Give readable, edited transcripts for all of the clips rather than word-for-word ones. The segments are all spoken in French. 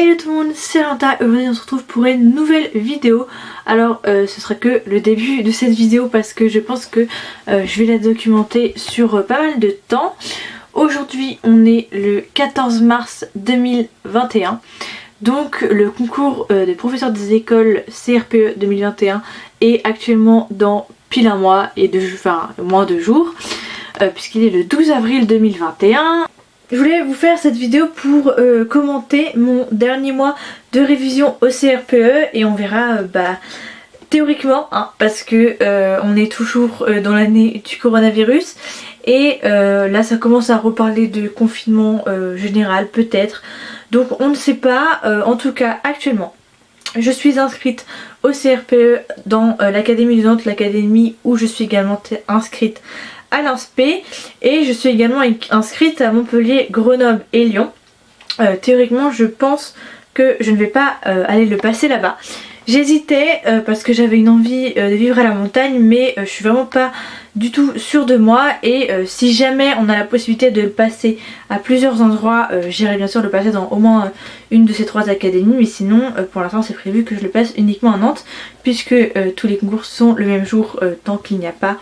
Hello tout le monde, c'est Renta et aujourd'hui on se retrouve pour une nouvelle vidéo. Alors ce sera que le début de cette vidéo parce que je pense que je vais la documenter sur pas mal de temps. Aujourd'hui on est le 14 mars 2021. Donc le concours des professeurs des écoles CRPE 2021 est actuellement dans pile un mois et moins de jours puisqu'il est le 12 avril 2021. Je voulais vous faire cette vidéo pour commenter mon dernier mois de révision au CRPE et on verra théoriquement parce que on est toujours dans l'année du coronavirus et là ça commence à reparler de confinement général peut-être, donc on ne sait pas. En tout cas actuellement je suis inscrite au CRPE dans l'académie de Nantes, l'académie où je suis également inscrite à l'INSP, et je suis également inscrite à Montpellier, Grenoble et Lyon. Théoriquement je pense que je ne vais pas aller le passer là-bas. J'hésitais parce que j'avais une envie de vivre à la montagne, mais je suis vraiment pas du tout sûre de moi, et si jamais on a la possibilité de le passer à plusieurs endroits, j'irai bien sûr le passer dans au moins une de ces trois académies, mais sinon pour l'instant c'est prévu que je le passe uniquement à Nantes puisque tous les concours sont le même jour tant qu'il n'y a pas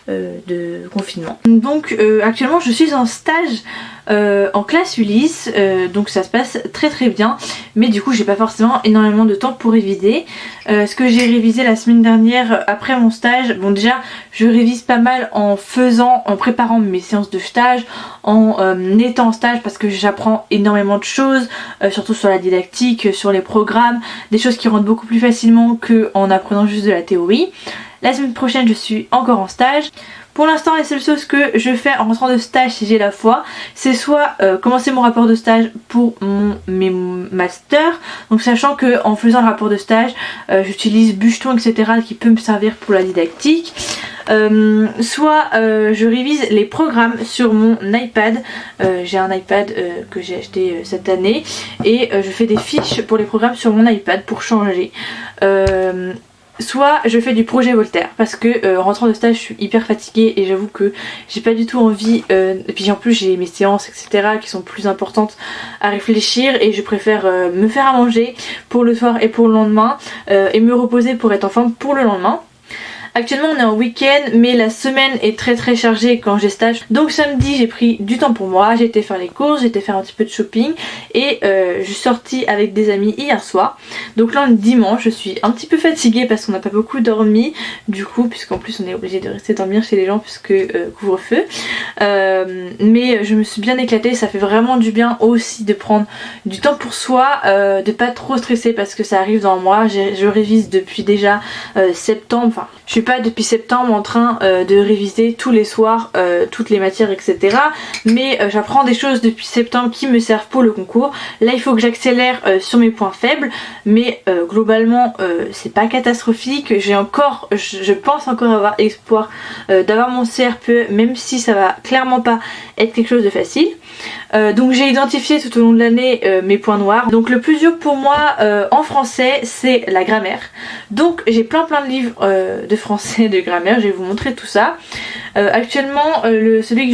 de confinement. Donc actuellement je suis en stage en classe Ulysse, donc ça se passe très très bien, mais du coup j'ai pas forcément énormément de temps pour réviser. Ce que j'ai révisé la semaine dernière après mon stage, bon déjà je révise pas mal en préparant mes séances de stage, en étant en stage parce que j'apprends énormément de choses, surtout sur la didactique, sur les programmes, des choses qui rentrent beaucoup plus facilement qu'en apprenant juste de la théorie. La semaine prochaine je suis encore en stage. Pour l'instant les seules choses que je fais en rentrant de stage si j'ai la foi, c'est soit commencer mon rapport de stage pour mes masters, donc sachant que en faisant le rapport de stage j'utilise Bûcheton etc qui peut me servir pour la didactique. Soit je révise les programmes sur mon iPad. J'ai un iPad que j'ai acheté cette année et je fais des fiches pour les programmes sur mon iPad pour changer. Soit je fais du projet Voltaire parce que rentrant de stage je suis hyper fatiguée et j'avoue que j'ai pas du tout envie, et puis en plus j'ai mes séances etc qui sont plus importantes à réfléchir et je préfère me faire à manger pour le soir et pour le lendemain et me reposer pour être en forme pour le lendemain. Actuellement on est en week-end mais la semaine est très très chargée quand j'ai stage. Donc samedi j'ai pris du temps pour moi, j'ai été faire les courses, j'ai été faire un petit peu de shopping et je suis sortie avec des amis hier soir. Donc là on est dimanche, je suis un petit peu fatiguée parce qu'on n'a pas beaucoup dormi du coup, puisqu'en plus on est obligé de rester dormir chez les gens puisque couvre-feu. Mais je me suis bien éclatée, ça fait vraiment du bien aussi de prendre du temps pour soi, de pas trop stresser parce que ça arrive dans un mois. Je révise depuis déjà septembre, enfin je suis pas depuis septembre en train de réviser tous les soirs toutes les matières etc, mais j'apprends des choses depuis septembre qui me servent pour le concours. Là il faut que j'accélère sur mes points faibles, mais globalement c'est pas catastrophique. Je pense encore avoir espoir d'avoir mon CRPE, même si ça va clairement pas être quelque chose de facile. Donc j'ai identifié tout au long de l'année mes points noirs. Donc le plus dur pour moi en français c'est la grammaire. Donc j'ai plein de livres de français, de grammaire, je vais vous montrer tout ça. Actuellement celui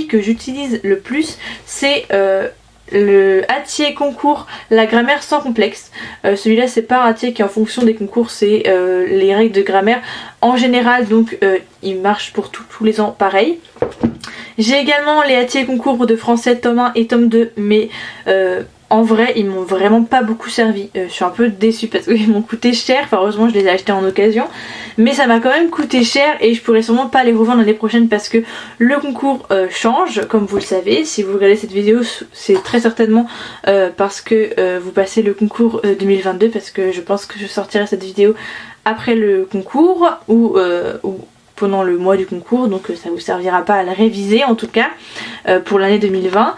que j'utilise le plus c'est le Hatier concours la grammaire sans complexe. Celui-là c'est pas un Hatier qui est en fonction des concours, c'est les règles de grammaire en général, donc il marche pour tous les ans pareil. J'ai également les Hatier concours de français tome 1 et tome 2, mais en vrai ils m'ont vraiment pas beaucoup servi. Je suis un peu déçue parce qu'ils m'ont coûté cher, enfin heureusement je les ai achetés en occasion, mais ça m'a quand même coûté cher et je pourrais sûrement pas les revendre l'année prochaine parce que le concours change comme vous le savez. Si vous regardez cette vidéo c'est très certainement parce que vous passez le concours 2022, parce que je pense que je sortirai cette vidéo après le concours ou pendant le mois du concours, donc ça vous servira pas à la réviser en tout cas pour l'année 2020.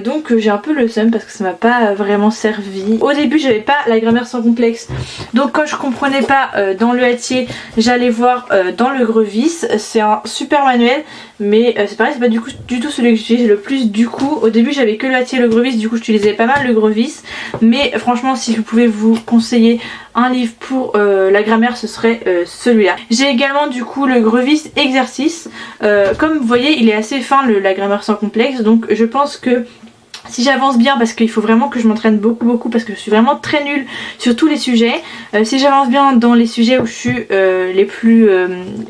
Donc j'ai un peu le seum parce que ça m'a pas vraiment servi. Au début j'avais pas la grammaire sans complexe, donc quand je comprenais pas dans le Hatier j'allais voir dans le Grevis. C'est un super manuel mais c'est pareil, c'est pas du tout celui que j'utilise le plus. Du coup au début j'avais que le Hatier et le Grevis, du coup j'utilisais pas mal le Grevis, mais franchement si vous pouvez vous conseiller un livre pour la grammaire ce serait celui-là. J'ai également du coup le Grevis exercice, comme vous voyez il est assez fin la grammaire sans complexe, donc je pense que Si j'avance bien, parce qu'il faut vraiment que je m'entraîne beaucoup parce que je suis vraiment très nulle sur tous les sujets. Si j'avance bien dans les sujets où je suis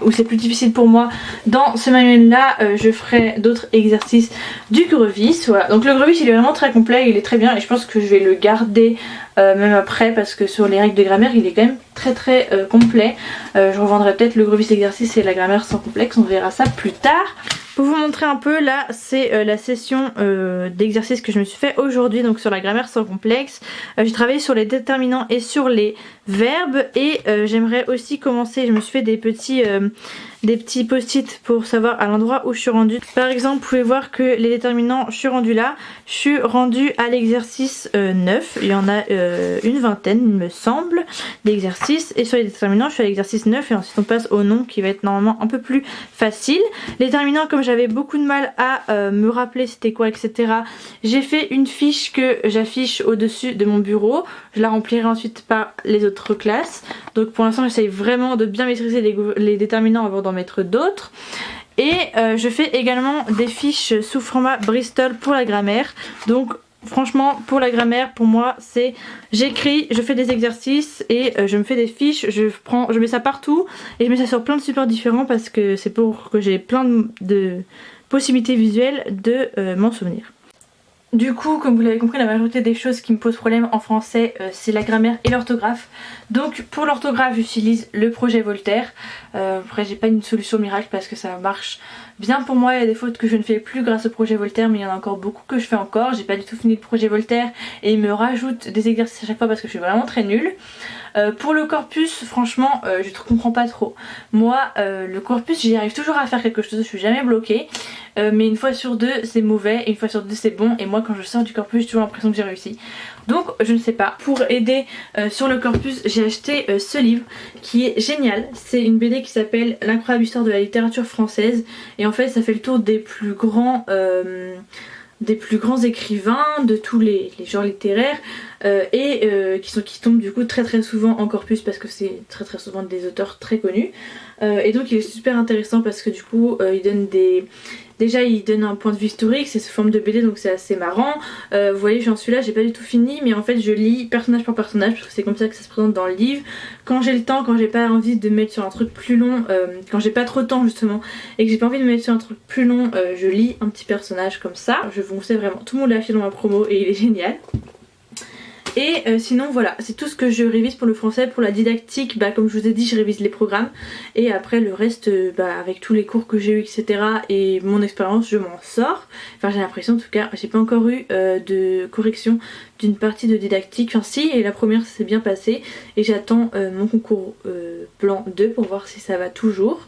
où c'est plus difficile pour moi, dans ce manuel là je ferai d'autres exercices du Grevis. Voilà, donc le Grevis il est vraiment très complet, il est très bien et je pense que je vais le garder même après, parce que sur les règles de grammaire il est quand même très complet. Je revendrai peut-être le Grevis exercice et la grammaire sans complexe, on verra ça plus tard. Pour vous montrer un peu, là c'est la session d'exercice que je me suis fait aujourd'hui, donc sur la grammaire sans complexe. J'ai travaillé sur les déterminants et sur les verbes et j'aimerais aussi commencer, je me suis fait des petits post-it pour savoir à l'endroit où je suis rendue. Par exemple, vous pouvez voir que les déterminants, je suis rendue là, je suis rendue à l'exercice 9, il y en a une vingtaine il me semble d'exercices, et sur les déterminants je suis à l'exercice 9 et ensuite on passe au nom qui va être normalement un peu plus facile. Les déterminants, comme j'avais beaucoup de mal à me rappeler c'était quoi etc, j'ai fait une fiche que j'affiche au-dessus de mon bureau, je la remplirai ensuite par les autres classes. Donc pour l'instant j'essaye vraiment de bien maîtriser les déterminants avant d'en mettre d'autres. Et je fais également des fiches sous format Bristol pour la grammaire. Donc franchement pour la grammaire, pour moi c'est j'écris, je fais des exercices et je me fais des fiches, je mets ça partout et je mets ça sur plein de supports différents parce que c'est pour que j'ai plein de possibilités visuelles de m'en souvenir. Du coup, comme vous l'avez compris, la majorité des choses qui me posent problème en français, c'est la grammaire et l'orthographe. Donc pour l'orthographe, j'utilise le projet Voltaire. Après, j'ai pas une solution miracle parce que ça marche bien pour moi. Il y a des fautes que je ne fais plus grâce au projet Voltaire, mais il y en a encore beaucoup que je fais encore. J'ai pas du tout fini le projet Voltaire et il me rajoute des exercices à chaque fois parce que je suis vraiment très nulle. Pour le corpus, franchement, je ne comprends pas trop. Moi, le corpus, j'y arrive toujours à faire quelque chose, je suis jamais bloquée. Mais une fois sur deux, c'est mauvais, et une fois sur deux, c'est bon. Et moi, quand je sors du corpus, j'ai toujours l'impression que j'ai réussi. Donc, je ne sais pas. Pour aider sur le corpus, j'ai acheté ce livre qui est génial. C'est une BD qui s'appelle L'incroyable histoire de la littérature française. Et en fait, ça fait le tour des plus grands écrivains de tous les genres littéraires qui tombent du coup très souvent en corpus parce que c'est très souvent des auteurs très connus. Et donc il est super intéressant parce que du coup il donne déjà il donne un point de vue historique, c'est sous forme de BD donc c'est assez marrant. Vous voyez, j'en suis là, j'ai pas du tout fini, mais en fait je lis personnage par personnage parce que c'est comme ça que ça se présente dans le livre. Quand j'ai le temps, quand j'ai pas envie de me mettre sur un truc plus long, quand j'ai pas trop de temps justement et que j'ai pas envie de me mettre sur un truc plus long, je lis un petit personnage comme ça. Je vous conseille vraiment, tout le monde l'a acheté dans ma promo et il est génial. Et sinon voilà, c'est tout ce que je révise pour le français. Pour la didactique, comme je vous ai dit, je révise les programmes. Et après le reste, avec tous les cours que j'ai eu etc. et mon expérience, je m'en sors. Enfin j'ai l'impression en tout cas, j'ai pas encore eu de correction d'une partie de didactique. Enfin si, et la première s'est bien passée. Et j'attends mon concours blanc 2 pour voir si ça va toujours.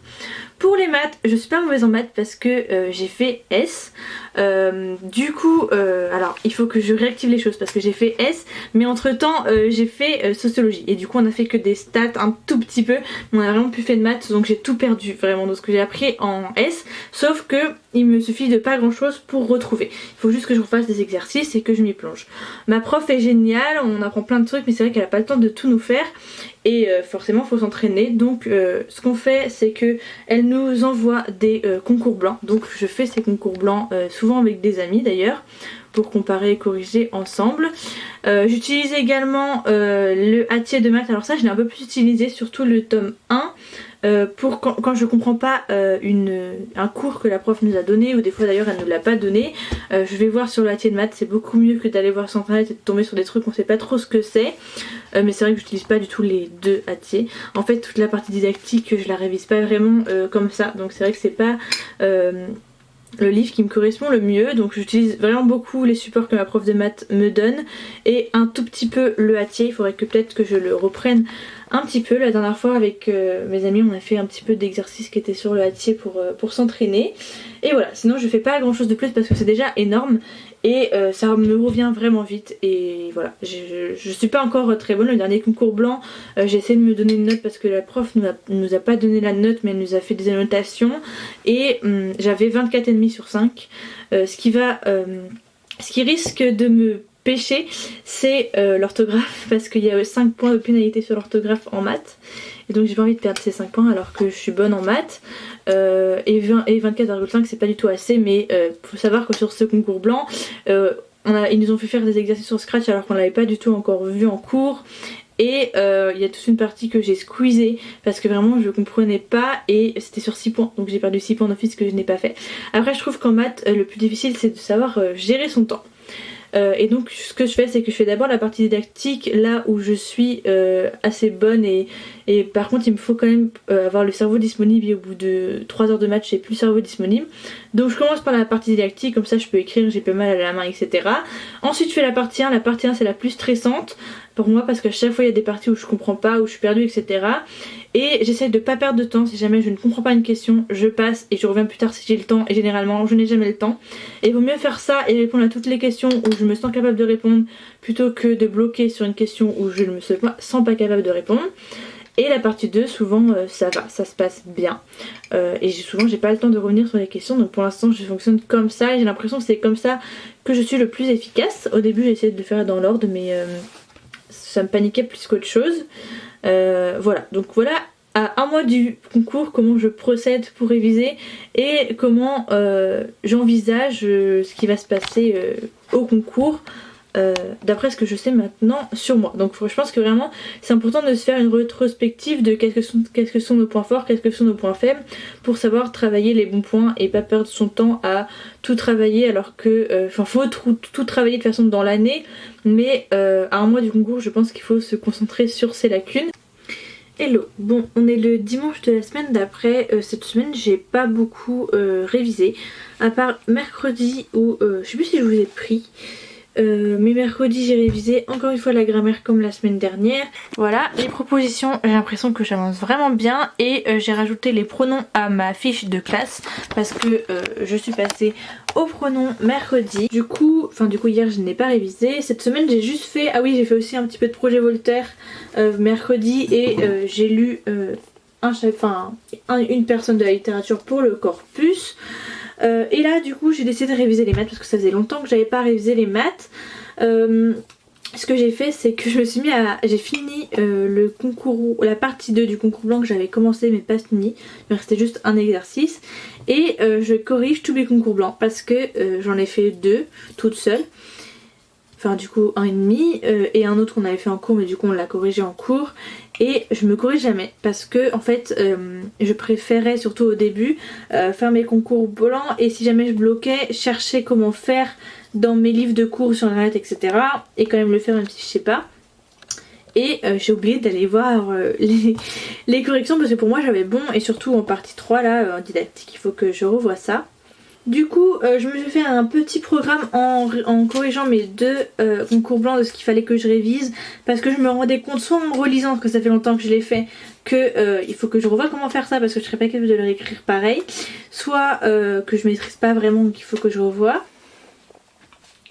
Pour les maths, je suis pas mauvaise en maths parce que j'ai fait S. Du coup, alors il faut que je réactive les choses parce que j'ai fait S, mais entre temps j'ai fait sociologie. Et du coup on a fait que des stats un tout petit peu, mais on a vraiment plus fait de maths, donc j'ai tout perdu vraiment de ce que j'ai appris en S. Sauf que il me suffit de pas grand chose pour retrouver. Il faut juste que je refasse des exercices et que je m'y plonge. Ma prof est géniale, on apprend plein de trucs, mais c'est vrai qu'elle a pas le temps de tout nous faire. Et forcément faut s'entraîner, donc ce qu'on fait c'est que elle nous envoie des concours blancs. Donc je fais ces concours blancs souvent avec des amis d'ailleurs pour comparer et corriger ensemble. J'utilise également le Hatier de maths. Alors ça je l'ai un peu plus utilisé, surtout le tome 1 pour quand je comprends pas un cours que la prof nous a donné, ou des fois d'ailleurs elle ne l'a pas donné, je vais voir sur le Hatier de maths. C'est beaucoup mieux que d'aller voir sur internet et de tomber sur des trucs on sait pas trop ce que c'est. Mais c'est vrai que j'utilise pas du tout les deux Hatiers. En fait toute la partie didactique je la révise pas vraiment comme ça, donc c'est vrai que c'est pas le livre qui me correspond le mieux. Donc j'utilise vraiment beaucoup les supports que ma prof de maths me donne et un tout petit peu le Hatier. Il faudrait que peut-être que je le reprenne un petit peu. La dernière fois avec mes amis on a fait un petit peu d'exercices qui étaient sur le Hatier pour s'entraîner. Et voilà, sinon je fais pas grand chose de plus parce que c'est déjà énorme et ça me revient vraiment vite. Et voilà, je suis pas encore très bonne. Le dernier concours blanc j'ai essayé de me donner une note parce que la prof nous a pas donné la note, mais elle nous a fait des annotations et j'avais 24,5 sur 5, ce qui risque de me pêcher, c'est l'orthographe parce qu'il y a 5 points de pénalité sur l'orthographe en maths. Et donc j'ai pas envie de perdre ces 5 points alors que je suis bonne en maths. Et 24,5 c'est pas du tout assez, mais faut savoir que sur ce concours blanc ils nous ont fait faire des exercices sur Scratch alors qu'on l'avait pas du tout encore vu en cours. Et il y a toute une partie que j'ai squeezée parce que vraiment je comprenais pas et c'était sur 6 points. Donc j'ai perdu 6 points d'office que je n'ai pas fait. Après je trouve qu'en maths le plus difficile c'est de savoir gérer son temps. Et donc ce que je fais c'est que je fais d'abord la partie didactique là où je suis assez bonne et par contre il me faut quand même avoir le cerveau disponible et au bout de 3 heures de maths j'ai plus le cerveau disponible. Donc je commence par la partie didactique, comme ça je peux écrire, j'ai pas mal à la main, etc. Ensuite je fais la partie 1 c'est la plus stressante pour moi parce qu'à chaque fois il y a des parties où je comprends pas, où je suis perdue, etc. Et j'essaie de pas perdre de temps. Si jamais je ne comprends pas une question, je passe et je reviens plus tard si j'ai le temps. Et généralement je n'ai jamais le temps. Et il vaut mieux faire ça et répondre à toutes les questions où je me sens capable de répondre plutôt que de bloquer sur une question où je ne me sens pas capable de répondre. Et la partie 2 souvent ça va, ça se passe bien et souvent j'ai pas le temps de revenir sur les questions, donc pour l'instant je fonctionne comme ça et j'ai l'impression que c'est comme ça que je suis le plus efficace. Au début j'ai essayé de le faire dans l'ordre mais ça me paniquait plus qu'autre chose. Voilà, donc voilà à un mois du concours comment je procède pour réviser et comment j'envisage ce qui va se passer au concours. D'après ce que je sais maintenant sur moi. Donc je pense que vraiment c'est important de se faire une rétrospective de qu'est-ce que sont nos points forts, qu'est-ce que sont nos points faibles pour savoir travailler les bons points et pas perdre son temps à tout travailler alors que faut tout travailler de façon dans l'année mais à un mois du concours je pense qu'il faut se concentrer sur ses lacunes. Hello, bon on est le dimanche de la semaine d'après, cette semaine j'ai pas beaucoup révisé à part mercredi où je sais plus si je vous ai pris. Mais mercredi j'ai révisé encore une fois la grammaire comme la semaine dernière. Voilà, les propositions j'ai l'impression que j'avance vraiment bien et j'ai rajouté les pronoms à ma fiche de classe parce que je suis passée aux pronoms mercredi. Du coup hier je n'ai pas révisé. Cette semaine j'ai juste fait, ah oui j'ai fait aussi un petit peu de projet Voltaire mercredi et j'ai lu une personne de la littérature pour le corpus. Et là du coup j'ai décidé de réviser les maths parce que ça faisait longtemps que j'avais pas révisé les maths. Ce que j'ai fait c'est que je me suis mis à... J'ai fini le concours, la partie 2 du concours blanc que j'avais commencé mais pas fini. Il me restait juste un exercice. Et je corrige tous mes concours blancs parce que j'en ai fait 2 toute seule. Enfin du coup un et demi et un autre qu'on avait fait en cours mais du coup on l'a corrigé en cours. Et je me corrige jamais parce que en fait je préférais surtout au début faire mes concours blancs et si jamais je bloquais chercher comment faire dans mes livres de cours sur internet etc. et quand même le faire même si je sais pas. Et j'ai oublié d'aller voir les corrections parce que pour moi j'avais bon et surtout en partie 3 là en didactique il faut que je revoie ça. Du coup je me suis fait un petit programme en corrigeant mes 2 concours blancs de ce qu'il fallait que je révise parce que je me rendais compte soit en relisant parce que ça fait longtemps que je l'ai fait que il faut que je revoie comment faire ça parce que je serais pas capable de le réécrire pareil, soit que je maîtrise pas vraiment donc il faut que je revoie.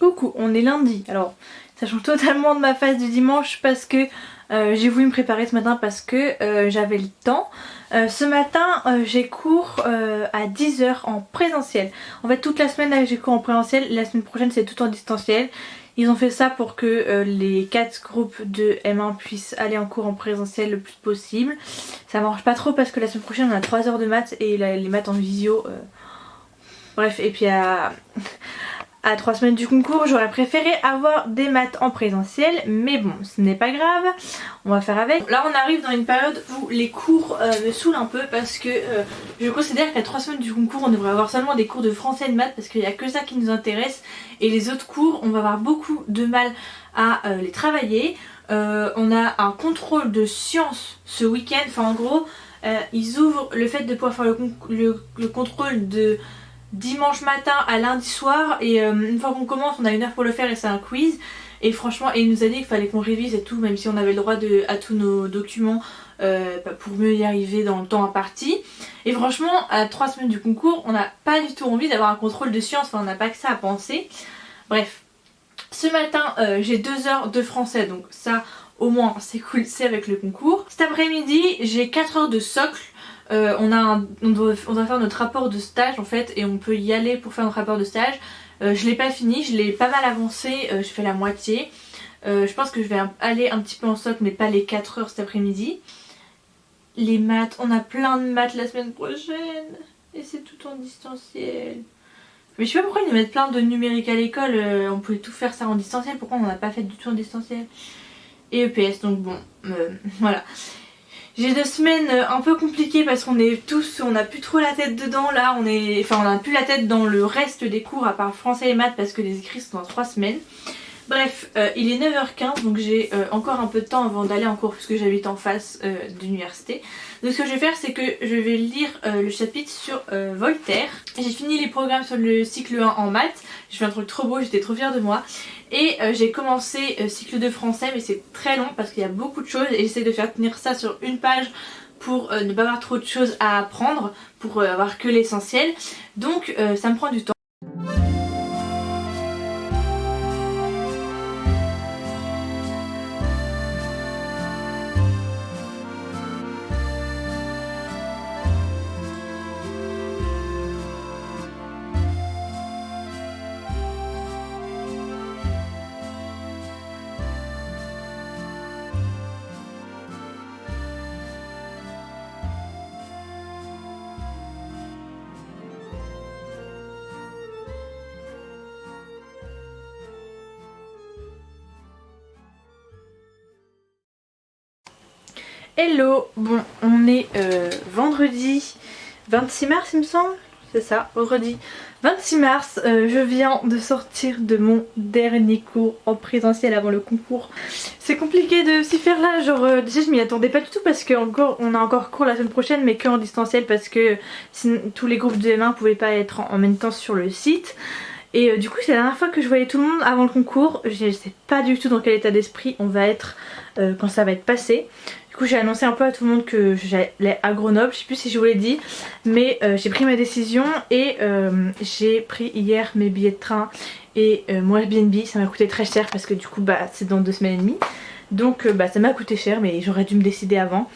Coucou, on est lundi, alors ça change totalement de ma phase du dimanche parce que j'ai voulu me préparer ce matin parce que j'avais le temps. Ce matin j'ai cours à 10 h en présentiel. En fait toute la semaine là, j'ai cours en présentiel, la semaine prochaine c'est tout en distanciel. Ils ont fait ça pour que les 4 groupes de M1 puissent aller en cours en présentiel le plus possible. Ça m'arrange pas trop parce que la semaine prochaine on a 3 heures de maths et les maths en visio. Bref, et puis à 3 semaines du concours j'aurais préféré avoir des maths en présentiel mais bon ce n'est pas grave, on va faire avec. Là on arrive dans une période où les cours me saoulent un peu parce que je considère qu'à 3 semaines du concours on devrait avoir seulement des cours de français et de maths parce qu'il n'y a que ça qui nous intéresse et les autres cours on va avoir beaucoup de mal à les travailler. On a un contrôle de sciences ce week-end, enfin en gros ils ouvrent le fait de pouvoir faire le contrôle de dimanche matin à lundi soir et une fois qu'on commence on a 1 heure pour le faire et c'est un quiz et franchement il nous a dit qu'il fallait qu'on révise et tout même si on avait le droit à tous nos documents pour mieux y arriver dans le temps imparti et franchement à 3 semaines du concours on n'a pas du tout envie d'avoir un contrôle de sciences, enfin on n'a pas que ça à penser. Bref, ce matin j'ai 2 heures de français donc ça au moins c'est cool, c'est avec le concours. Cet après-midi j'ai 4 heures de socle. On doit faire notre rapport de stage en fait et on peut y aller pour faire notre rapport de stage. Je l'ai pas fini, je l'ai pas mal avancé, je fais la moitié. Je pense que je vais aller un petit peu en socle mais pas les 4 heures cet après-midi. Les maths, on a plein de maths la semaine prochaine et c'est tout en distanciel. Mais je sais pas pourquoi ils nous mettent plein de numérique à l'école, on pouvait tout faire ça en distanciel, pourquoi on n'a pas fait du tout en distanciel. Et EPS, donc bon, voilà. J'ai 2 semaines un peu compliquées parce qu'on est tous, on a plus trop la tête dedans là, on a plus la tête dans le reste des cours à part français et maths parce que les écrits sont dans 3 semaines. Bref, il est 9h15 donc j'ai encore un peu de temps avant d'aller en cours puisque j'habite en face d'université. Donc ce que je vais faire c'est que je vais lire le chapitre sur Voltaire. J'ai fini les programmes sur le cycle 1 en maths, j'ai fait un truc trop beau, j'étais trop fière de moi. Et j'ai commencé cycle 2 français mais c'est très long parce qu'il y a beaucoup de choses et j'essaie de faire tenir ça sur une page pour ne pas avoir trop de choses à apprendre, pour avoir que l'essentiel. Donc ça me prend du temps. Hello, bon on est vendredi 26 mars il me semble, c'est ça, vendredi 26 mars, je viens de sortir de mon dernier cours en présentiel avant le concours. C'est compliqué de s'y faire là, genre déjà je m'y attendais pas du tout parce qu'on a encore cours la semaine prochaine mais que en distanciel parce que tous les groupes de M1 pouvaient pas être en même temps sur le site. Et du coup c'est la dernière fois que je voyais tout le monde avant le concours, je sais pas du tout dans quel état d'esprit on va être quand ça va être passé. Du coup j'ai annoncé un peu à tout le monde que j'allais à Grenoble, je sais plus si je vous l'ai dit, mais j'ai pris ma décision et j'ai pris hier mes billets de train et mon Airbnb. Ça m'a coûté très cher parce que du coup bah c'est dans 2 semaines et demie, donc bah ça m'a coûté cher mais j'aurais dû me décider avant.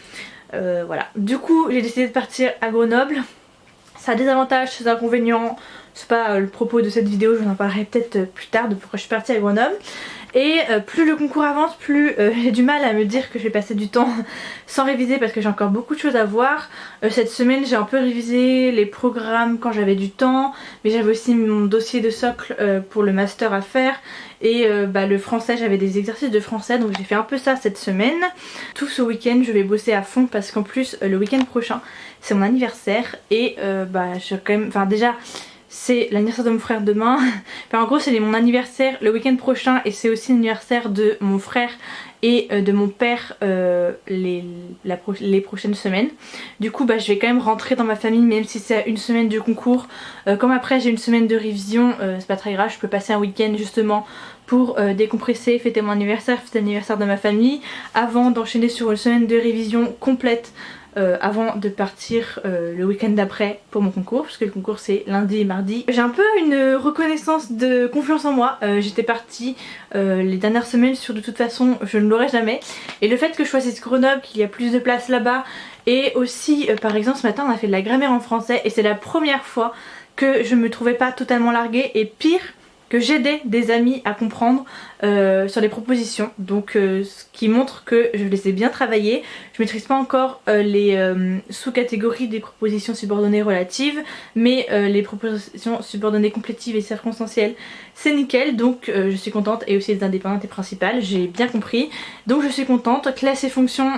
Voilà, du coup j'ai décidé de partir à Grenoble. Ça a des avantages, des inconvénients, c'est pas le propos de cette vidéo, je vous en parlerai peut-être plus tard de pourquoi je suis partie à Grenoble. Et plus le concours avance, plus j'ai du mal à me dire que je vais passer du temps sans réviser parce que j'ai encore beaucoup de choses à voir. Cette semaine j'ai un peu révisé les programmes quand j'avais du temps, mais j'avais aussi mon dossier de socle pour le master à faire. Et bah, le français, j'avais des exercices de français donc j'ai fait un peu ça cette semaine. Tout ce week-end je vais bosser à fond parce qu'en plus le week-end prochain c'est mon anniversaire et bah je quand même, enfin déjà c'est l'anniversaire de mon frère demain. Enfin, en gros c'est mon anniversaire le week-end prochain et c'est aussi l'anniversaire de mon frère et de mon père les prochaines semaines. Du coup bah, je vais quand même rentrer dans ma famille même si c'est une semaine du concours. Comme après j'ai une semaine de révision, c'est pas très grave, je peux passer un week-end justement pour décompresser, fêter mon anniversaire, fêter l'anniversaire de ma famille avant d'enchaîner sur une semaine de révision complète. Avant de partir le week-end d'après pour mon concours, parce que le concours c'est lundi et mardi. J'ai un peu une reconnaissance de confiance en moi. J'étais partie les dernières semaines sur de toute façon je ne l'aurais jamais, et le fait que je choisisse Grenoble, qu'il y a plus de place là-bas, et aussi par exemple ce matin on a fait de la grammaire en français et c'est la première fois que je me trouvais pas totalement larguée, et pire que j'aidais des amis à comprendre sur les propositions, donc ce qui montre que je les ai bien travaillées. Je maîtrise pas encore les sous-catégories des propositions subordonnées relatives, mais les propositions subordonnées complétives et circonstancielles c'est nickel, donc je suis contente, et aussi les indépendantes et principales j'ai bien compris, donc je suis contente. Classe et fonction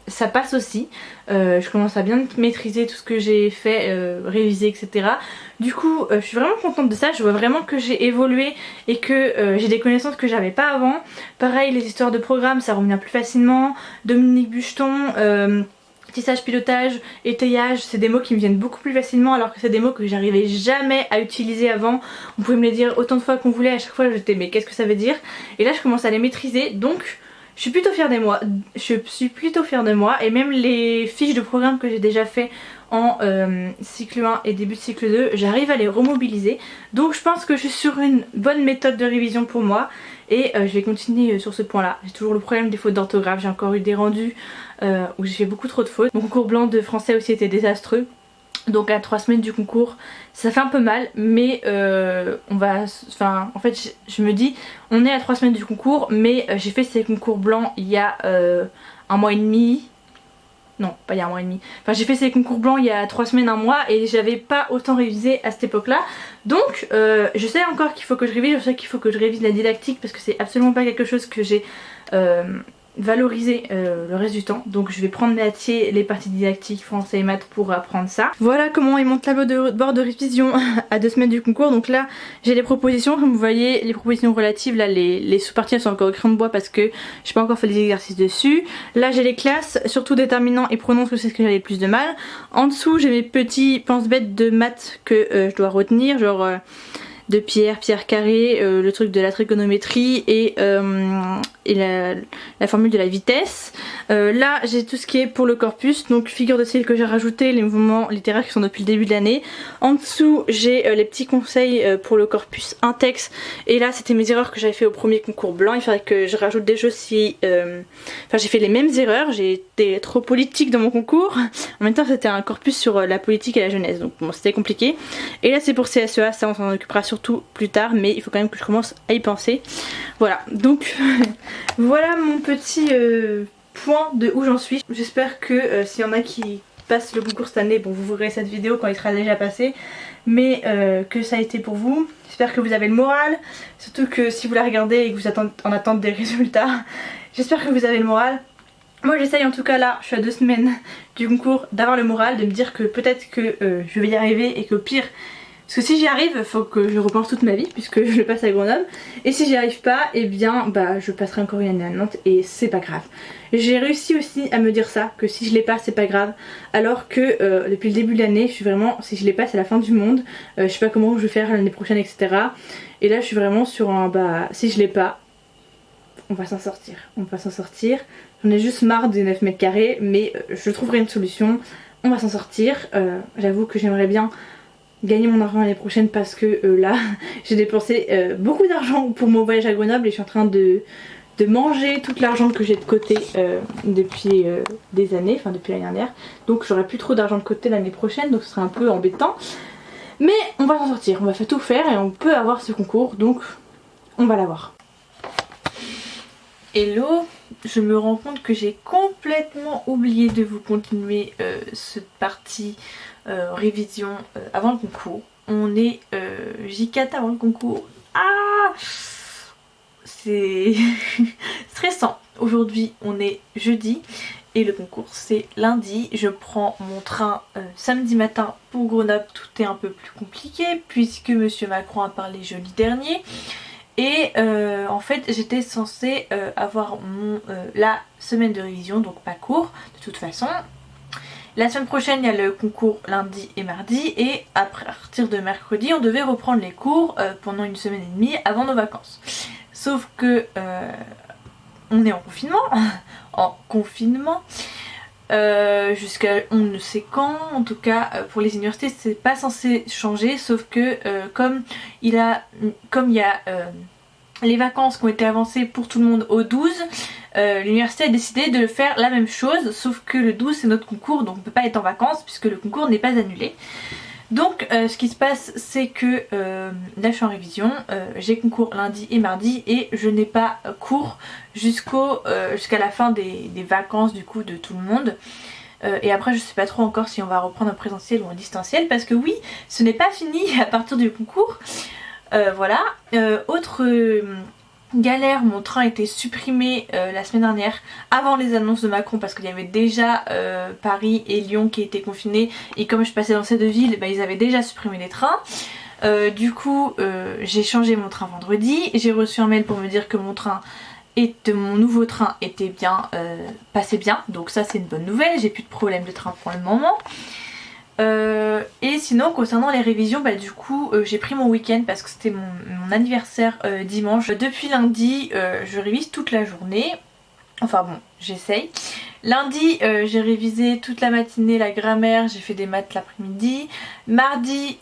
ça passe aussi, je commence à bien maîtriser tout ce que j'ai fait, réviser etc. Du coup je suis vraiment contente de ça, je vois vraiment que j'ai évolué et que j'ai des connaissances que j'avais pas avant. Pareil les histoires de programme ça revient plus facilement. Dominique Bucheton, tissage, pilotage, étayage, c'est des mots qui me viennent beaucoup plus facilement alors que c'est des mots que j'arrivais jamais à utiliser avant. On pouvait me les dire autant de fois qu'on voulait, à chaque fois j'étais mais qu'est-ce que ça veut dire, et là je commence à les maîtriser, donc je suis plutôt fière de moi. Et même les fiches de programme que j'ai déjà fait en cycle 1 et début de cycle 2, j'arrive à les remobiliser, donc je pense que je suis sur une bonne méthode de révision pour moi. Et je vais continuer sur ce point là. J'ai toujours le problème des fautes d'orthographe, j'ai encore eu des rendus où j'ai fait beaucoup trop de fautes. Mon concours blanc de français aussi était désastreux, donc à 3 semaines du concours ça fait un peu mal, mais on va, enfin en fait je me dis on est à 3 semaines du concours, mais j'ai fait ces concours blancs il y a 1 mois et demi, Non, pas il y a un mois et demi. Enfin, j'ai fait ces concours blancs il y a 3 semaines, un mois, et j'avais pas autant révisé à cette époque là. Donc je sais encore qu'il faut que je révise, je sais qu'il faut que je révise la didactique parce que c'est absolument pas quelque chose que j'ai valoriser le reste du temps. Donc je vais prendre métier les parties didactiques, français et maths pour apprendre ça. Voilà comment est mon tableau de bord de révision à 2 semaines du concours. Donc là j'ai les propositions, comme vous voyez, les propositions relatives, là les sous-parties elles sont encore au crayon de bois parce que j'ai pas encore fait les exercices dessus. Là j'ai les classes, surtout déterminants et pronoms, que c'est ce que j'avais le plus de mal. En dessous j'ai mes petits pense-bêtes de maths que je dois retenir, genre de pierre carré, le truc de la trigonométrie et la formule de la vitesse. Là j'ai tout ce qui est pour le corpus, donc figure de style que j'ai rajouté, les mouvements littéraires qui sont depuis le début de l'année. En dessous j'ai les petits conseils pour le corpus index, et là c'était mes erreurs que j'avais fait au premier concours blanc. Il faudrait que je rajoute des choses si... Enfin j'ai fait les mêmes erreurs, j'ai été trop politique dans mon concours. En même temps c'était un corpus sur la politique et la jeunesse, donc bon c'était compliqué. Et là c'est pour CSEA, ça on s'en occupera surtout plus tard, mais il faut quand même que je commence à y penser. Voilà, donc voilà mon petit point de où j'en suis. J'espère que s'il y en a qui passent le concours cette année, bon vous verrez cette vidéo quand il sera déjà passé, mais que ça a été pour vous. J'espère que vous avez le moral, surtout que si vous la regardez et que vous êtes en attente des résultats, j'espère que vous avez le moral. Moi j'essaye en tout cas là, je suis à 2 semaines du concours, d'avoir le moral, de me dire que peut-être que je vais y arriver et qu'au pire... Parce que si j'y arrive, il faut que je repense toute ma vie puisque je le passe à Grenoble. Et si j'y arrive pas, eh bien bah je passerai encore une année à Nantes et c'est pas grave. J'ai réussi aussi à me dire ça, que si je l'ai pas c'est pas grave. Alors que depuis le début de l'année, je suis vraiment, si je l'ai pas c'est la fin du monde. Je sais pas comment je vais faire l'année prochaine, etc. Et là je suis vraiment sur un bah si je l'ai pas, on va s'en sortir. On va s'en sortir. J'en ai juste marre des 9 mètres carrés, mais je trouverai une solution. On va s'en sortir. J'avoue que j'aimerais bien gagner mon argent l'année prochaine parce que là j'ai dépensé beaucoup d'argent pour mon voyage à Grenoble et je suis en train de manger tout l'argent que j'ai de côté depuis des années, enfin depuis l'année dernière. Donc j'aurai plus trop d'argent de côté l'année prochaine, donc ce sera un peu embêtant. Mais on va s'en sortir, on va tout faire et on peut avoir ce concours, donc on va l'avoir. Hello, je me rends compte que j'ai complètement oublié de vous continuer cette partie révision avant le concours. On est J4 avant le concours. Ah, c'est stressant. Aujourd'hui on est jeudi et le concours c'est lundi. Je prends mon train samedi matin pour Grenoble. Tout est un peu plus compliqué puisque Monsieur Macron a parlé jeudi dernier. Et en fait j'étais censée avoir la semaine de révision, donc pas court de toute façon. La semaine prochaine il y a le concours lundi et mardi et à partir de mercredi on devait reprendre les cours pendant une semaine et demie avant nos vacances. Sauf que on est en confinement, jusqu'à on ne sait quand. En tout cas pour les universités c'est pas censé changer, sauf que comme il y a les vacances qui ont été avancées pour tout le monde au 12, l'université a décidé de faire la même chose, sauf que le 12 c'est notre concours, donc on peut pas être en vacances puisque le concours n'est pas annulé. Donc ce qui se passe c'est que là je suis en révision, j'ai concours lundi et mardi et je n'ai pas cours jusqu'à la fin des vacances du coup de tout le monde. Et après je sais pas trop encore si on va reprendre en présentiel ou en distanciel parce que oui ce n'est pas fini à partir du concours. Voilà. Autre galère, mon train a été supprimé la semaine dernière avant les annonces de Macron parce qu'il y avait déjà Paris et Lyon qui étaient confinés et comme je passais dans ces deux villes, bah, ils avaient déjà supprimé les trains. Du coup j'ai changé mon train vendredi, j'ai reçu un mail pour me dire que mon nouveau train était bien, passait bien, donc ça c'est une bonne nouvelle, j'ai plus de problème de train pour le moment. Et sinon concernant les révisions, bah du coup j'ai pris mon week-end parce que c'était mon anniversaire dimanche. Depuis lundi je révise toute la journée, enfin bon j'essaye. Lundi j'ai révisé toute la matinée la grammaire, j'ai fait des maths l'après-midi. Mardi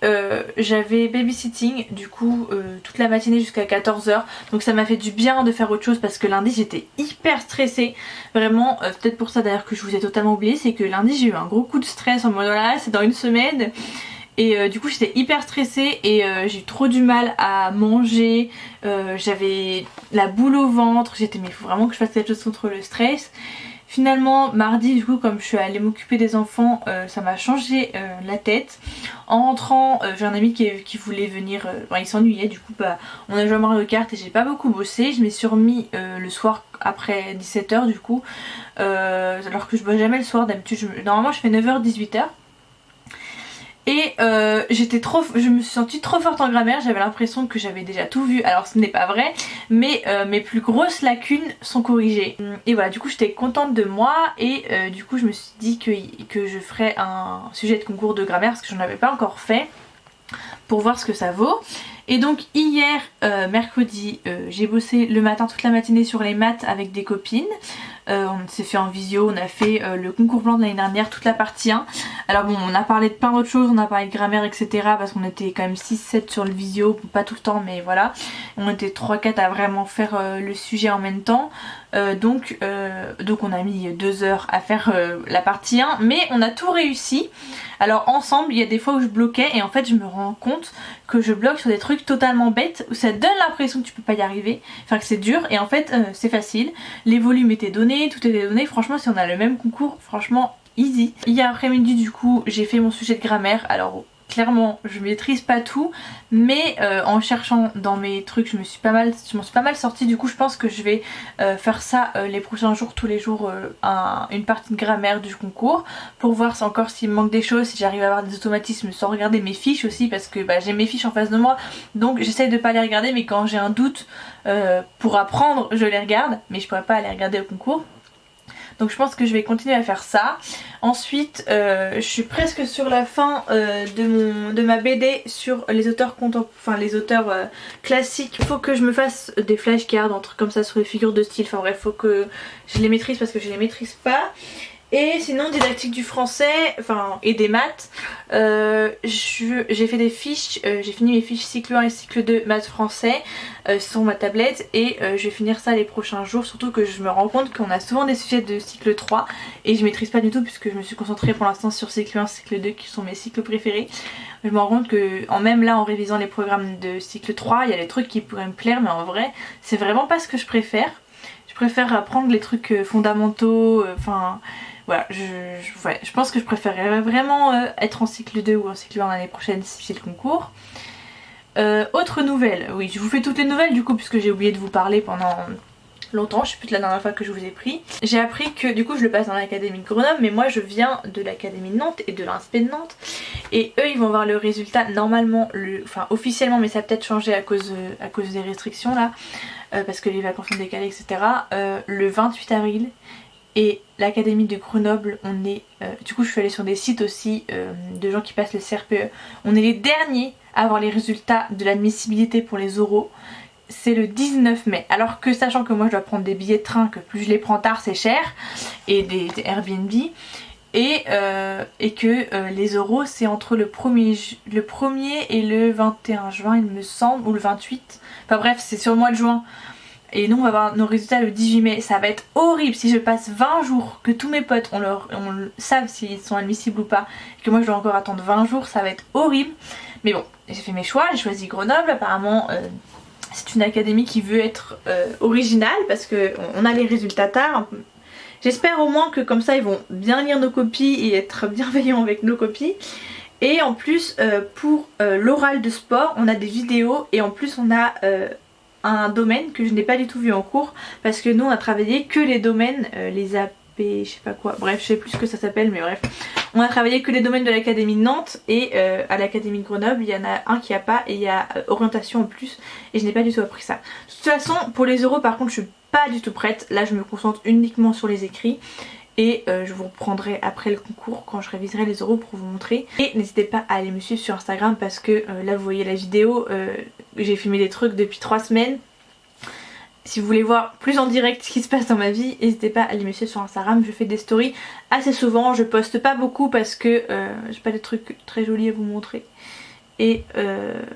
j'avais babysitting du coup toute la matinée jusqu'à 14 h, donc ça m'a fait du bien de faire autre chose parce que lundi j'étais hyper stressée. Vraiment peut-être pour ça d'ailleurs que je vous ai totalement oublié, c'est que lundi j'ai eu un gros coup de stress en mode là c'est dans une semaine. Et du coup j'étais hyper stressée et j'ai eu trop du mal à manger, j'avais la boule au ventre, j'étais mais il faut vraiment que je fasse quelque chose contre le stress. Finalement mardi du coup comme je suis allée m'occuper des enfants ça m'a changé la tête. En rentrant j'ai un ami qui voulait venir, il s'ennuyait du coup bah, on a joué à Mario Kart et j'ai pas beaucoup bossé. Je m'y suis remis le soir après 17h du coup alors que je bosse jamais le soir d'habitude. Normalement je fais 9h 18h. Et je me suis sentie trop forte en grammaire, j'avais l'impression que j'avais déjà tout vu, alors ce n'est pas vrai, mais mes plus grosses lacunes sont corrigées. Et voilà, du coup j'étais contente de moi et du coup je me suis dit que je ferais un sujet de concours de grammaire parce que j'en avais pas encore fait pour voir ce que ça vaut. Et donc hier mercredi j'ai bossé le matin toute la matinée sur les maths avec des copines. On s'est fait en visio, on a fait le concours blanc de l'année dernière, toute la partie 1. Alors bon, on a parlé de plein d'autres choses, on a parlé de grammaire etc parce qu'on était quand même 6-7 sur le visio, pas tout le temps mais voilà. On était 3-4 à vraiment faire le sujet en même temps. Donc on a mis 2 heures à faire la partie 1 mais on a tout réussi. Alors ensemble il y a des fois où je bloquais et en fait je me rends compte que je bloque sur des trucs totalement bêtes où ça donne l'impression que tu peux pas y arriver, enfin que c'est dur et en fait c'est facile. Les volumes étaient donnés, tout était donné, franchement si on a le même concours franchement easy. Hier après-midi du coup j'ai fait mon sujet de grammaire. Alors clairement je maîtrise pas tout mais en cherchant dans mes trucs je m'en suis pas mal sortie. Du coup je pense que je vais faire ça les prochains jours, tous les jours une partie de grammaire du concours pour voir encore s'il me manque des choses, si j'arrive à avoir des automatismes sans regarder mes fiches aussi parce que bah, j'ai mes fiches en face de moi donc j'essaye de pas les regarder mais quand j'ai un doute pour apprendre je les regarde mais je pourrais pas les regarder au concours. Donc je pense que je vais continuer à faire ça. Ensuite je suis presque sur la fin de ma BD sur les auteurs classiques. Il faut que je me fasse des flashcards, un truc comme ça sur les figures de style. Enfin bref, faut que je les maîtrise parce que je les maîtrise pas. Et sinon didactique du français et des maths, j'ai fait des fiches, j'ai fini mes fiches cycle 1 et cycle 2 maths français sur ma tablette et je vais finir ça les prochains jours, surtout que je me rends compte qu'on a souvent des sujets de cycle 3 et je maîtrise pas du tout puisque je me suis concentrée pour l'instant sur cycle 1 cycle 2 qui sont mes cycles préférés. Je me rends compte que même là en révisant les programmes de cycle 3 il y a des trucs qui pourraient me plaire mais en vrai c'est vraiment pas ce que je préfère. Je préfère apprendre les trucs fondamentaux, voilà, je pense que je préférerais vraiment être en cycle 2 ou en cycle 1 l'année prochaine si j'ai le concours. Autre nouvelle, oui je vous fais toutes les nouvelles du coup puisque j'ai oublié de vous parler pendant longtemps, je sais plus de la dernière fois que je vous ai pris. J'ai appris que du coup je le passe dans l'académie de Grenoble mais moi je viens de l'académie de Nantes et de l'Inspé de Nantes et eux ils vont avoir le résultat normalement, officiellement mais ça a peut-être changé à cause des restrictions là parce que les vacances sont décalées etc. Le 28 avril. Et l'académie de Grenoble, on est, du coup je suis allée sur des sites aussi de gens qui passent le CRPE, on est les derniers à avoir les résultats de l'admissibilité pour les oraux, c'est le 19 mai, alors que sachant que moi je dois prendre des billets de train, que plus je les prends tard c'est cher, et des Airbnb, et que les oraux c'est entre le 1er et le 21 juin il me semble, ou le 28, enfin bref c'est sur le mois de juin. Et nous on va avoir nos résultats le 18 mai, ça va être horrible si je passe 20 jours, que tous mes potes on savent s'ils sont admissibles ou pas, et que moi je dois encore attendre 20 jours, ça va être horrible. Mais bon, j'ai fait mes choix, j'ai choisi Grenoble, apparemment c'est une académie qui veut être originale parce qu'on a les résultats tard. J'espère au moins que comme ça ils vont bien lire nos copies et être bienveillants avec nos copies. Et en plus pour l'oral de sport on a des vidéos et en plus on a un domaine que je n'ai pas du tout vu en cours parce que nous on a travaillé que les domaines, les AP, je sais pas quoi, bref je sais plus ce que ça s'appelle mais bref. On a travaillé que les domaines de l'académie de Nantes et à l'académie de Grenoble il y en a un qui a pas et il y a orientation en plus et je n'ai pas du tout appris ça. De toute façon pour les oraux par contre je suis pas du tout prête, là je me concentre uniquement sur les écrits. Et je vous reprendrai après le concours quand je réviserai les oraux pour vous montrer. Et n'hésitez pas à aller me suivre sur Instagram parce que là vous voyez la vidéo, j'ai filmé des trucs depuis 3 semaines. Si vous voulez voir plus en direct ce qui se passe dans ma vie, n'hésitez pas à aller me suivre sur Instagram, je fais des stories assez souvent, je poste pas beaucoup parce que j'ai pas des trucs très jolis à vous montrer. Et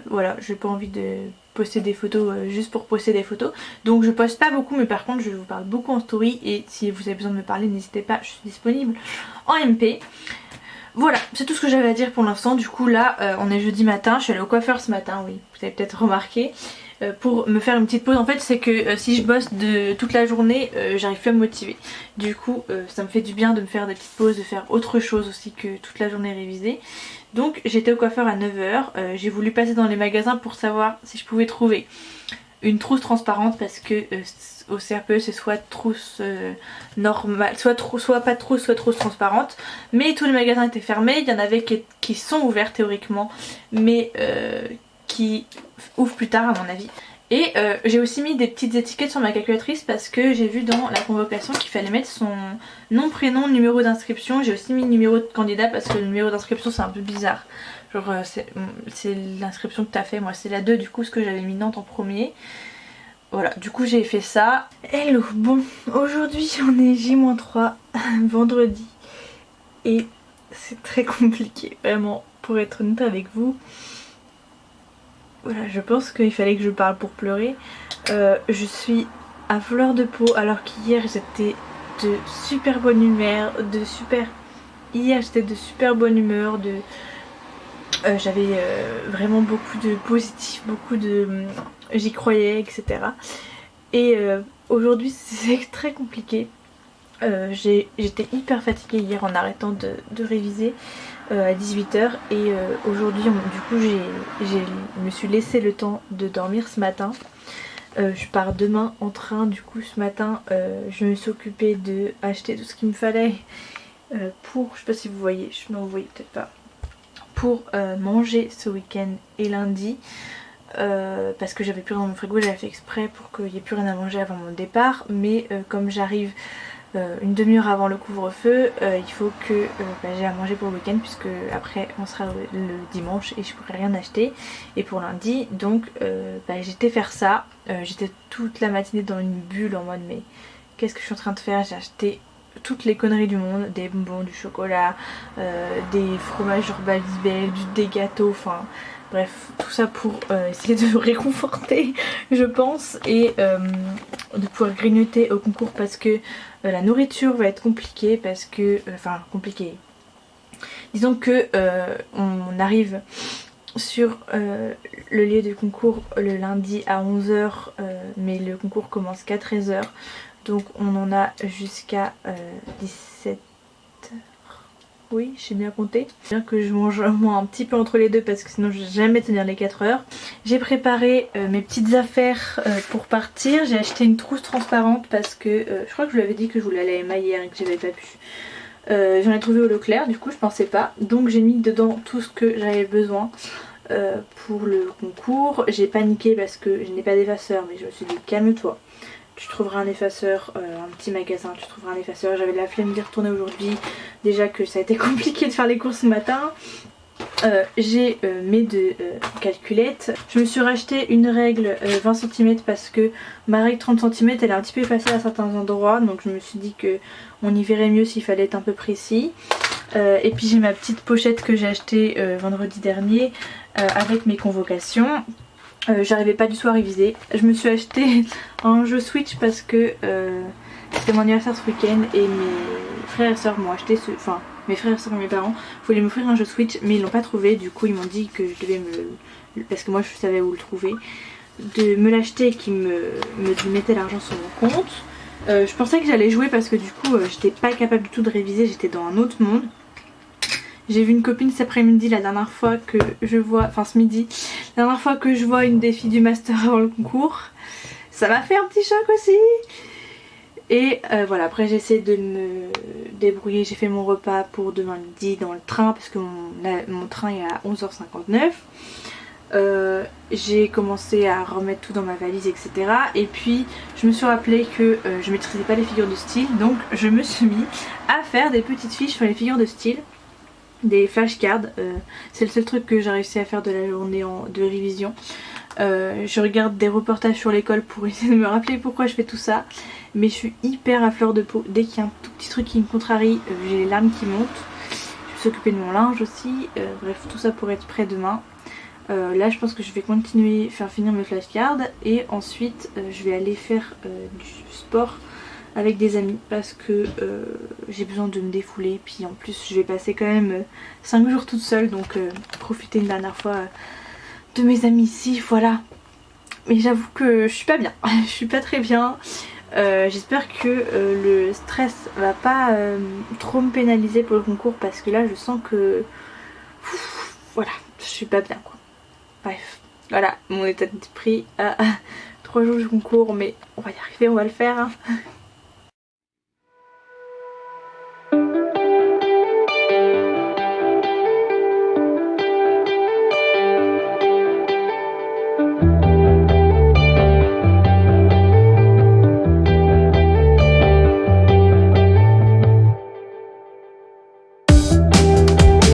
voilà, j'ai pas envie de poster des photos juste pour poster des photos. Donc je poste pas beaucoup mais par contre je vous parle beaucoup en story et si vous avez besoin de me parler n'hésitez pas, je suis disponible en MP. Voilà, c'est tout ce que j'avais à dire pour l'instant. Du coup là on est jeudi matin, je suis allée au coiffeur ce matin, oui, vous avez peut-être remarqué. pour me faire une petite pause. En fait c'est que si je bosse toute la journée j'arrive plus à me motiver. Du coup ça me fait du bien de me faire des petites pauses, de faire autre chose aussi que toute la journée révisée. Donc j'étais au coiffeur à 9 h, j'ai voulu passer dans les magasins pour savoir si je pouvais trouver une trousse transparente parce que au CRPE c'est soit trousse normale, soit pas de trousse, soit trousse transparente. Mais tous les magasins étaient fermés, il y en avait qui sont ouverts théoriquement mais qui ouvrent plus tard à mon avis. Et j'ai aussi mis des petites étiquettes sur ma calculatrice parce que j'ai vu dans la convocation qu'il fallait mettre son nom, prénom, numéro d'inscription. J'ai aussi mis le numéro de candidat parce que le numéro d'inscription c'est un peu bizarre. Genre c'est l'inscription que t'as fait, moi c'est la 2 du coup, ce que j'avais mis Nantes en premier. Voilà, du coup j'ai fait ça. Hello, bon, aujourd'hui on est J-3, vendredi. Et c'est très compliqué, vraiment, pour être honnête avec vous. Voilà, je pense qu'il fallait que je parle pour pleurer. Je suis à fleur de peau alors qu'hier j'étais de super bonne humeur, Hier j'étais de super bonne humeur, j'avais vraiment beaucoup de positif, j'y croyais, etc. Et aujourd'hui c'est très compliqué. J'étais hyper fatiguée hier en arrêtant de réviser à 18 h et aujourd'hui du coup je me suis laissé le temps de dormir ce matin. Je pars demain en train, du coup ce matin je me suis occupée de acheter tout ce qu'il me fallait pour, je sais pas si vous voyez, non vous voyez peut-être pas, pour manger ce week-end et lundi. Parce que j'avais plus rien dans mon frigo, j'avais fait exprès pour qu'il n'y ait plus rien à manger avant mon départ. Mais comme j'arrive une demi-heure avant le couvre-feu, il faut que j'ai à manger pour le week-end, puisque après on sera le dimanche et je pourrai rien acheter. Et pour lundi, donc j'étais faire ça. J'étais toute la matinée dans une bulle en mode mais qu'est-ce que je suis en train de faire? J'ai acheté toutes les conneries du monde, des bonbons, du chocolat, des fromages genre Babybel, des gâteaux, enfin bref, tout ça pour essayer de me réconforter je pense, et de pouvoir grignoter au concours parce que la nourriture va être compliquée, parce que, enfin compliquée, disons que on arrive sur le lieu du concours le lundi à 11 h, mais le concours commence qu'à 13 h. Donc on en a jusqu'à 17 h. Oui, j'ai bien compté. Bien que je mange moi un petit peu entre les deux parce que sinon je vais jamais tenir les 4 heures. J'ai préparé mes petites affaires pour partir. J'ai acheté une trousse transparente parce que je crois que je vous l'avais dit que je voulais aller à Emma hier et que j'avais pas pu. J'en ai trouvé au Leclerc, du coup je pensais pas. Donc j'ai mis dedans tout ce que j'avais besoin pour le concours. J'ai paniqué parce que je n'ai pas d'effaceur, mais je me suis dit calme-toi. Tu trouveras un effaceur, un petit magasin, tu trouveras un effaceur. J'avais la flemme d'y retourner aujourd'hui. Déjà que ça a été compliqué de faire les courses ce matin. J'ai mes deux calculettes. Je me suis racheté une règle 20 cm parce que ma règle 30 cm elle est un petit peu effacée à certains endroits. Donc je me suis dit que on y verrait mieux s'il fallait être un peu précis. Et puis j'ai ma petite pochette que j'ai achetée vendredi dernier avec mes convocations. J'arrivais pas du tout à réviser. Je me suis acheté un jeu Switch parce que c'était mon anniversaire ce week-end et mes frères et soeurs m'ont acheté enfin mes frères et soeurs et mes parents voulaient m'offrir un jeu Switch mais ils l'ont pas trouvé. Du coup ils m'ont dit que je devais parce que moi je savais où le trouver, de me l'acheter et qu'ils me mettaient l'argent sur mon compte. Je pensais que j'allais jouer parce que du coup j'étais pas capable du tout de réviser, j'étais dans un autre monde. J'ai vu une copine cet après-midi, la dernière fois que je vois, enfin ce midi, la dernière fois que je vois une des filles du master avant le concours. Ça m'a fait un petit choc aussi. Et voilà, après j'ai essayé de me débrouiller, j'ai fait mon repas pour demain midi dans le train parce que mon train est à 11 h 59. J'ai commencé à remettre tout dans ma valise, etc. Et puis je me suis rappelé que je maîtrisais pas les figures de style, donc je me suis mis à faire des petites fiches sur les figures de style. Des flashcards, c'est le seul truc que j'ai réussi à faire de la journée de révision. Je regarde des reportages sur l'école pour essayer de me rappeler pourquoi je fais tout ça. Mais je suis hyper à fleur de peau. Dès qu'il y a un tout petit truc qui me contrarie, j'ai les larmes qui montent. Je vais s'occuper de mon linge aussi. Bref, tout ça pour être prêt demain. Là je pense que je vais continuer, faire finir mes flashcards. Et ensuite je vais aller faire du sport avec des amis parce que j'ai besoin de me défouler. Puis en plus je vais passer quand même 5 jours toute seule, donc profiter une dernière fois de mes amis ici, voilà. mais j'avoue que je suis pas bien. Je suis pas très bien. J'espère que le stress va pas trop me pénaliser pour le concours parce que là je sens que voilà, je suis pas bien quoi. Bref, voilà mon état d'esprit à 3 jours du concours, mais on va y arriver, on va le faire hein.